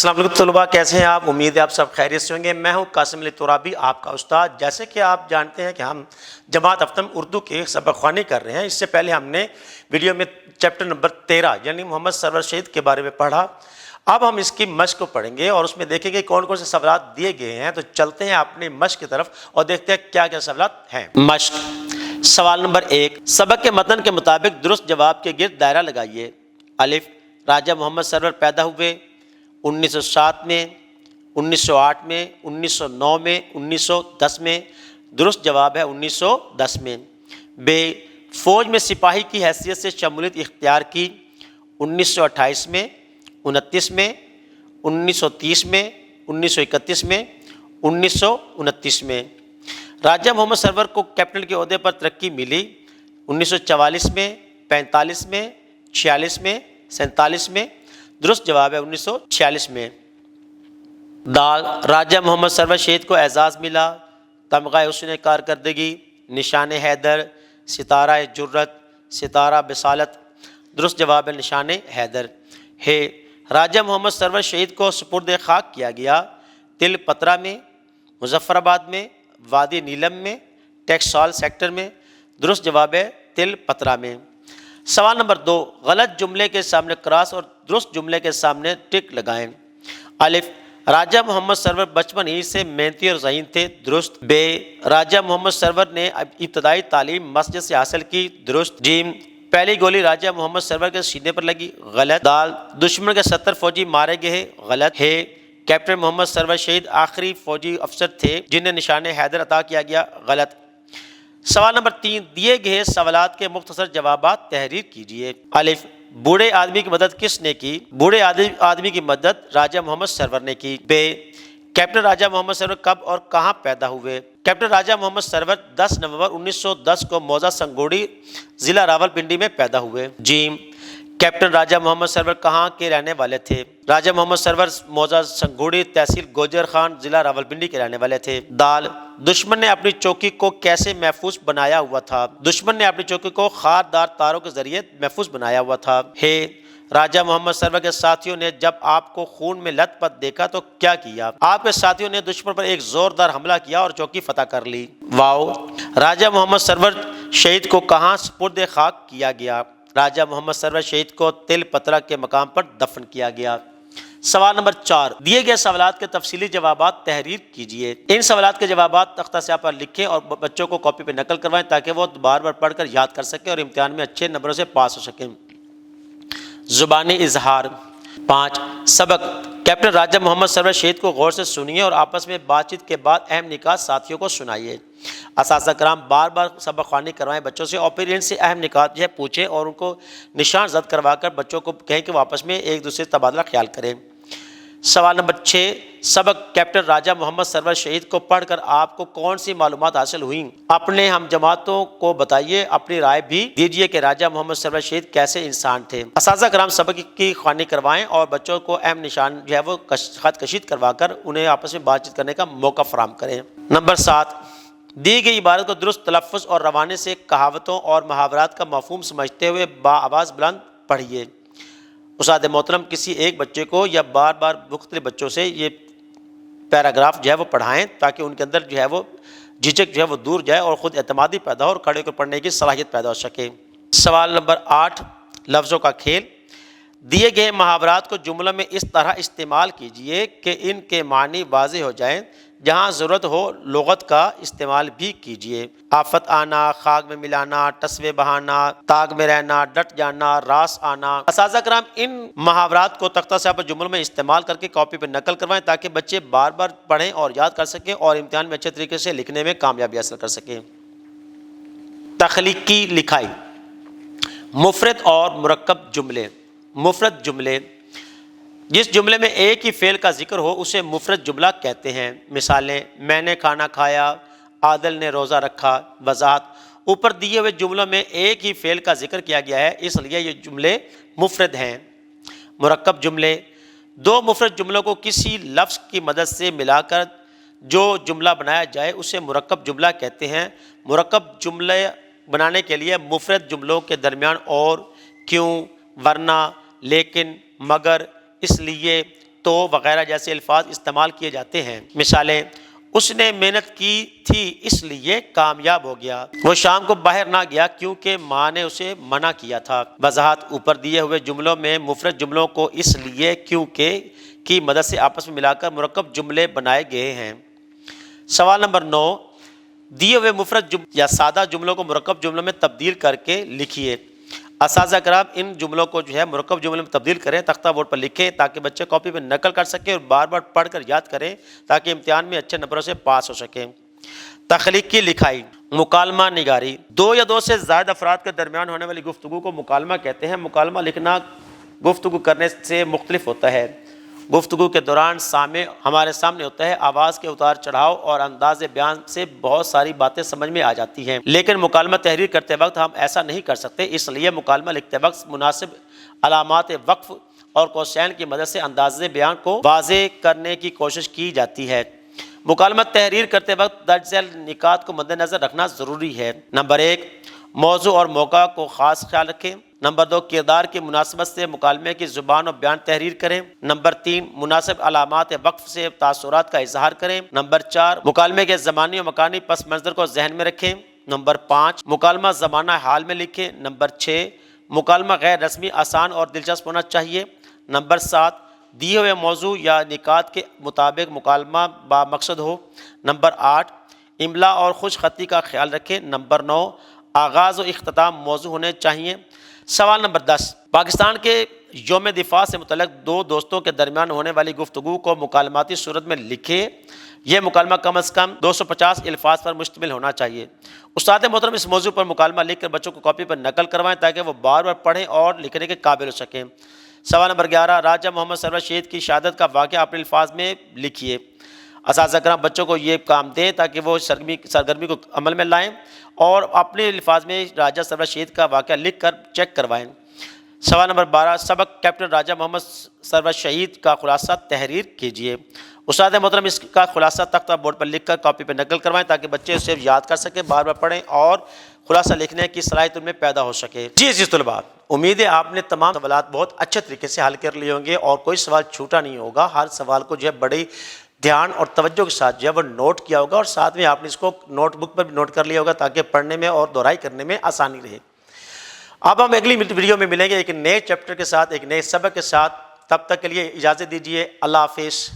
السلام علیکم طلباء، کیسے ہیں آپ؟ امید ہے آپ سب خیریت سے ہوں گے۔ میں ہوں قاسم علی ترابی، آپ کا استاد۔ جیسے کہ آپ جانتے ہیں کہ ہم جماعت ہفتم اردو کی سبق خوانی کر رہے ہیں۔ اس سے پہلے ہم نے ویڈیو میں چیپٹر نمبر 13 یعنی محمد سرور شہید کے بارے میں پڑھا۔ اب ہم اس کی مشق کو پڑھیں گے اور اس میں دیکھیں گے کون کون سے سوالات دیے گئے ہیں۔ تو چلتے ہیں اپنی مشق کی طرف اور دیکھتے ہیں کیا کیا سوالات ہیں۔ مشق سوال نمبر 1، سبق کے متن کے مطابق درست جواب کے گرد دائرہ لگائیے۔ الف، راجہ محمد سرور پیدا ہوئے 1907 میں، 1908 میں، 1909 میں، 1910 میں۔ درست جواب ہے 1910 میں۔ ب، فوج میں سپاہی کی حیثیت سے شمولیت اختیار کی 1928 میں، 29 میں، 1930 میں، 1931 میں، 1929 میں۔ راجہ محمد سرور کو کیپٹن کے عہدے پر ترقی ملی 1944 میں، 45 میں، 46 میں، 47 میں۔ درست جواب ہے 1946 میں۔ دال، راجہ محمد سرور شہید کو اعزاز ملا، تمغہ حسن کارکردگی، نشان حیدر، ستارہ جرت، ستارہ بصالت۔ درست جواب ہے نشان حیدر۔ ہے، راجہ محمد سرور شہید کو سپرد خاک کیا گیا تل پترا میں، مظفر آباد میں، وادی نیلم میں، ٹیکسال سیکٹر میں۔ درست جواب ہے تل پترا میں۔ سوال نمبر 2، غلط جملے کے سامنے کراس اور درست جملے کے سامنے ٹک لگائیں۔ الف، راجہ محمد سرور بچپن ہی سے محنتی اور ذہین تھے۔ درست۔ ب، راجہ محمد سرور نے ابتدائی تعلیم مسجد سے حاصل کی۔ درست۔ ج، پہلی گولی راجہ محمد سرور کے سینے پر لگی۔ غلط۔ دال، دشمن کے 70 فوجی مارے گئے۔ غلط۔ ہے، کیپٹن محمد سرور شہید آخری فوجی افسر تھے جنہیں نشان حیدر عطا کیا گیا۔ غلط۔ سوال نمبر 3، دیے گئے سوالات کے مختصر جوابات تحریر کیجیے۔ الف، بوڑھے آدمی کی مدد کس نے کی؟ بوڑھے آدمی کی مدد راجہ محمد سرور نے کی۔ ب، کیپٹن راجہ محمد سرور کب اور کہاں پیدا ہوئے؟ کیپٹن راجہ محمد سرور 10 نومبر 1910 کو موضع سنگوڑی ضلع راولپنڈی میں پیدا ہوئے۔ ج، کیپٹن راجہ محمد سرور کہاں کے رہنے والے تھے؟ راجہ محمد سرور موضع سنگوڑی تحصیل گوجر خان ضلع راولپنڈی کے رہنے والے تھے۔ دال، دشمن نے اپنی چوکی کو کیسے محفوظ بنایا ہوا تھا؟ دشمن نے اپنی چوکی کو خاردار تاروں کے ذریعے محفوظ بنایا ہوا تھا۔ ہے، راجہ محمد سرور کے ساتھیوں نے جب آپ کو خون میں لت پت دیکھا تو کیا کیا؟ آپ کے ساتھیوں نے دشمن پر ایک زوردار حملہ کیا اور چوکی فتح کر لی۔ واو، راجہ محمد سرور شہید کو کہاں سپرد خاک کیا گیا؟ راجہ محمد سرور شہید کو تل پترا کے مقام پر دفن کیا گیا۔ سوال نمبر 4، دیے گئے سوالات کے تفصیلی جوابات تحریر کیجیے۔ ان سوالات کے جوابات تختہ سیاہ پر لکھیں اور بچوں کو کاپی پہ نقل کروائیں تاکہ وہ بار بار پڑھ کر یاد کر سکیں اور امتحان میں اچھے نمبروں سے پاس ہو سکیں۔ زبانی اظہار۔ 5، سبق، کیپٹن راجہ محمد سرور شہید کو غور سے سنیے اور آپس میں بات چیت کے بعد اہم نکات ساتھیوں کو سنائیے۔ اساتذہ کرام بار بار سبق خوانی کروائیں بچوں سے اور پھر ان سے اہم نکات پوچھیں اور ان کو نشان زد کروا کر بچوں کو کہیں کہ وہ آپس میں ایک دوسرے سے تبادلہ خیال کریں۔ سوال نمبر 6، سبق، کیپٹن راجہ محمد سرور شہید کو پڑھ کر آپ کو کون سی معلومات حاصل ہوئیں؟ اپنے ہم جماعتوں کو بتائیے، اپنی رائے بھی دیجیے کہ راجہ محمد سرور شہید کیسے انسان تھے۔ اساتذہ کرام سبق کی خوانی کروائیں اور بچوں کو اہم نشان وہ خط کشید کروا کر انہیں آپس میں بات چیت کرنے کا موقع فراہم کریں۔ نمبر 7، دی گئی عبارت کو درست تلفظ اور روانے سے کہاوتوں اور محاورات کا مفہوم سمجھتے ہوئے باآواز بلند پڑھیے۔ استاد محترم کسی ایک بچے کو یا بار بار مختلف بچوں سے یہ پیراگراف وہ پڑھائیں تاکہ ان کے اندر وہ جھجک وہ دور جائے اور خود اعتمادی پیدا ہو اور کھڑے ہو کر پڑھنے کی صلاحیت پیدا ہو سکے۔ سوال نمبر 8، لفظوں کا کھیل۔ دیے گئے محاورات کو جملوں میں اس طرح استعمال کیجیے کہ ان کے معنی واضح ہو جائیں۔ جہاں ضرورت ہو لغت کا استعمال بھی کیجیے۔ آفت آنا، خاک میں ملانا، ٹسوے بہانا، تاگ میں رہنا، ڈٹ جانا، راس آنا۔ اساتذہ کرام ان محاورات کو تختہ سیاہ پر جملوں میں استعمال کر کے کاپی پہ نقل کروائیں تاکہ بچے بار بار پڑھیں اور یاد کر سکیں اور امتحان میں اچھے طریقے سے لکھنے میں کامیابی حاصل کر سکیں۔ تخلیقی لکھائی۔ مفرد اور مرکب جملے۔ مفرد جملے، جس جملے میں ایک ہی فعل کا ذکر ہو اسے مفرد جملہ کہتے ہیں۔ مثالیں، میں نے کھانا کھایا، عادل نے روزہ رکھا۔ وضاحت، اوپر دیے ہوئے جملوں میں ایک ہی فعل کا ذکر کیا گیا ہے اس لیے یہ جملے مفرد ہیں۔ مرکب جملے، دو مفرد جملوں کو کسی لفظ کی مدد سے ملا کر جو جملہ بنایا جائے اسے مرکب جملہ کہتے ہیں۔ مرکب جملے بنانے کے لیے مفرد جملوں کے درمیان اور، کیوں، ورنہ، لیکن، مگر، اس لیے، تو وغیرہ جیسے الفاظ استعمال کیے جاتے ہیں۔ مثالیں: اس نے محنت کی تھی اس لیے کامیاب ہو گیا، وہ شام کو باہر نہ گیا کیونکہ ماں نے اسے منع کیا تھا۔ وضاحت: اوپر دیے ہوئے جملوں میں مفرد جملوں کو اس لیے کیونکہ کی مدد سے آپس میں ملا کر مرکب جملے بنائے گئے ہیں۔ سوال نمبر 9، دیے ہوئے مفرد یا سادہ جملوں کو مرکب جملوں میں تبدیل کر کے لکھیے۔ اساتذہ کرام ان جملوں کو مرکب جملوں میں تبدیل کریں، تختہ بورڈ پر لکھیں تاکہ بچے کاپی پہ نقل کر سکیں اور بار بار پڑھ کر یاد کریں تاکہ امتحان میں اچھے نمبروں سے پاس ہو سکیں۔ تخلیقی لکھائی، مکالمہ نگاری، دو یا دو سے زائد افراد کے درمیان ہونے والی گفتگو کو مکالمہ کہتے ہیں۔ مکالمہ لکھنا گفتگو کرنے سے مختلف ہوتا ہے۔ گفتگو کے دوران سامع ہمارے سامنے ہوتا ہے، آواز کے اتار چڑھاؤ اور انداز بیان سے بہت ساری باتیں سمجھ میں آ جاتی ہیں، لیکن مکالمہ تحریر کرتے وقت ہم ایسا نہیں کر سکتے، اس لیے مکالمہ لکھتے وقت مناسب علامات وقف اور کوسین کی مدد سے انداز بیان کو واضح کرنے کی کوشش کی جاتی ہے۔ مکالمہ تحریر کرتے وقت درج ذیل نکات کو مد نظر رکھنا ضروری ہے۔ نمبر 1، موضوع اور موقع کو خاص خیال رکھیں۔ نمبر 2، کردار کی مناسبت سے مکالمے کی زبان اور بیان تحریر کریں۔ نمبر 3، مناسب علامات وقف سے تاثرات کا اظہار کریں۔ نمبر 4، مکالمے کے زمانی اور مکانی پس منظر کو ذہن میں رکھیں۔ نمبر 5، مکالمہ زمانہ حال میں لکھیں۔ نمبر 6، مکالمہ غیر رسمی، آسان اور دلچسپ ہونا چاہیے۔ نمبر 7، دیے ہوئے موضوع یا نکات کے مطابق مکالمہ بامقصد ہو۔ نمبر 8، املا اور خوش خطی کا خیال رکھیں۔ نمبر 9، آغاز و اختتام موضوع ہونے چاہیے۔ سوال نمبر 10، پاکستان کے یوم دفاع سے متعلق دو دوستوں کے درمیان ہونے والی گفتگو کو مکالماتی صورت میں لکھیں۔ یہ مکالمہ کم از کم 250 الفاظ پر مشتمل ہونا چاہیے۔ استاد محترم اس موضوع پر مکالمہ لکھ کر بچوں کو کاپی پر نقل کروائیں تاکہ وہ بار بار پڑھیں اور لکھنے کے قابل ہو سکیں۔ سوال نمبر 11، راجہ محمد سرور شہید کی شہادت کا واقعہ اپنے الفاظ میں لکھیے۔ اساتذہ کرام بچوں کو یہ کام دیں تاکہ وہ سرگرمی کو عمل میں لائیں اور اپنے الفاظ میں راجہ سرور شہید کا واقعہ لکھ کر چیک کروائیں۔ سوال نمبر 12، سبق کیپٹن راجہ محمد سرور شہید کا خلاصہ تحریر کیجیے۔ استاد محترم اس کا خلاصہ تختہ بورڈ پر لکھ کر کاپی پہ نقل کروائیں تاکہ بچے اسے یاد کر سکیں، بار بار پڑھیں اور خلاصہ لکھنے کی صلاحیت ان میں پیدا ہو سکے۔ جی عزیز طلباء، امید ہے آپ نے تمام سوالات بہت اچھے طریقے سے حل کر لیے ہوں گے اور کوئی سوال چھوٹا نہیں ہوگا۔ ہر سوال کو بڑی دھیان اور توجہ کے ساتھ وہ نوٹ کیا ہوگا اور ساتھ میں آپ نے اس کو نوٹ بک پر بھی نوٹ کر لیا ہوگا تاکہ پڑھنے میں اور دہرائی کرنے میں آسانی رہے۔ اب ہم اگلی ویڈیو میں ملیں گے ایک نئے چیپٹر کے ساتھ، ایک نئے سبق کے ساتھ۔ تب تک کے لیے اجازت دیجیے، اللہ حافظ۔